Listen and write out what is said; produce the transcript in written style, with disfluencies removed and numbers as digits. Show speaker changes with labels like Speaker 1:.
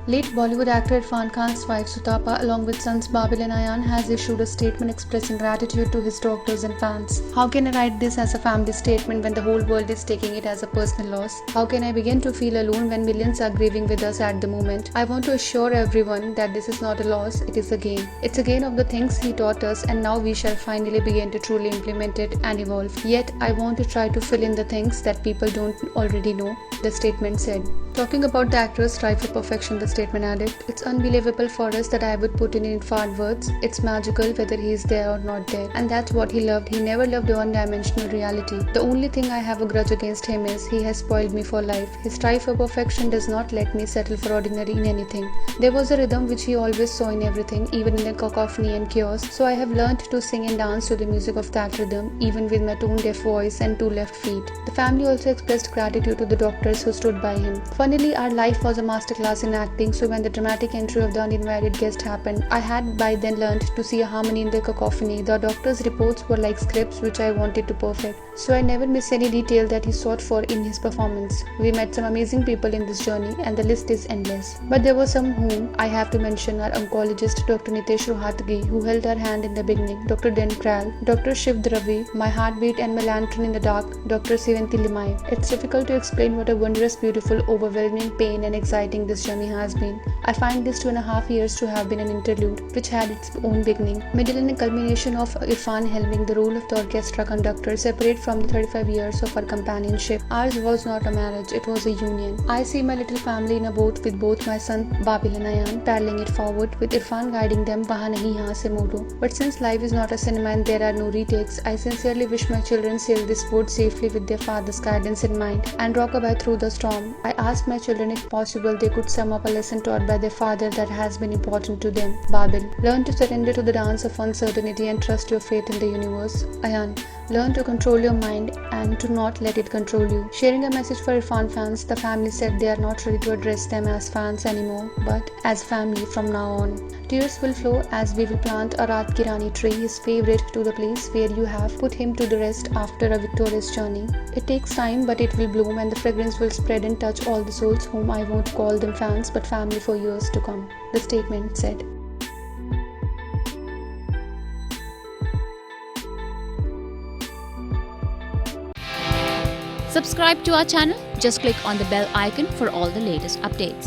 Speaker 1: Late Bollywood actor Irfan Khan's wife Sutapa, along with sons Babil and Ayan, has issued a statement expressing gratitude to his doctors and fans. How can I write this as a family statement when the whole world is taking it as a personal loss? How can I begin to feel alone when millions are grieving with us at the moment? I want to assure everyone that this is not a loss, it is a gain. It's a gain of the things he taught us, and now we shall finally begin to truly implement it and evolve. Yet, I want to try to fill in the things that people don't already know, the statement said. Talking about the actor's strive for perfection, the statement added, "It's unbelievable for us that I would put in Irfan words. It's magical whether he is there or not there. And that's what he loved. He never loved one-dimensional reality. The only thing I have a grudge against him is he has spoiled me for life. His strive for perfection does not let me settle for ordinary in anything. There was a rhythm which he always saw in everything, even in the cacophony and chaos. So I have learned to sing and dance to the music of that rhythm, even with my tone-deaf voice and two left feet." The family also expressed gratitude to the doctors who stood by him. "Funnily, our life was a masterclass in acting, so when the dramatic entry of the uninvited guest happened, I had by then learned to see a harmony in the cacophony. The doctor's reports were like scripts which I wanted to perfect, so I never missed any detail that he sought for in his performance. We met some amazing people in this journey, and the list is endless. But there were some whom I have to mention: our oncologist Dr. Nitesh Rohatgi, who held our hand in the beginning, Dr. Den Kral, Dr. Shiv Dravi, my heartbeat and my lantern in the dark, Dr. Sivanti Limai. It's difficult to explain what a wondrous, beautiful, overwhelming, pain and exciting this journey has been. I find this 2.5 years to have been an interlude, which had its own beginning, middle and a culmination of Irfan helming the role of the orchestra conductor, separate from the 35 years of our companionship. Ours was not a marriage, it was a union. I see my little family in a boat with both my son Babil and Ayan, paddling it forward, with Irfan guiding them wahan nahi yahan se motto. But since life is not a cinema and there are no retakes, I sincerely wish my children sail this boat safely with their father's guidance in mind and rock away through the storm. I asked my children if possible they could sum up a lesson taught by their father that has been important to them. Babil, learn to surrender to the dance of uncertainty and trust your faith in the universe. Ayan, learn to control your mind and to not let it control you." Sharing a message for Irfan fans, the family said they are not ready to address them as fans anymore, but as family from now on. "Tears will flow as we will plant a Raat Ki Rani tree, his favorite, to the place where you have put him to the rest after a victorious journey. It takes time, but it will bloom, and the fragrance will spread and touch all the souls whom I won't call them fans but family for years to come," the statement said.
Speaker 2: Subscribe to our channel. Just click on the bell icon for all the latest updates.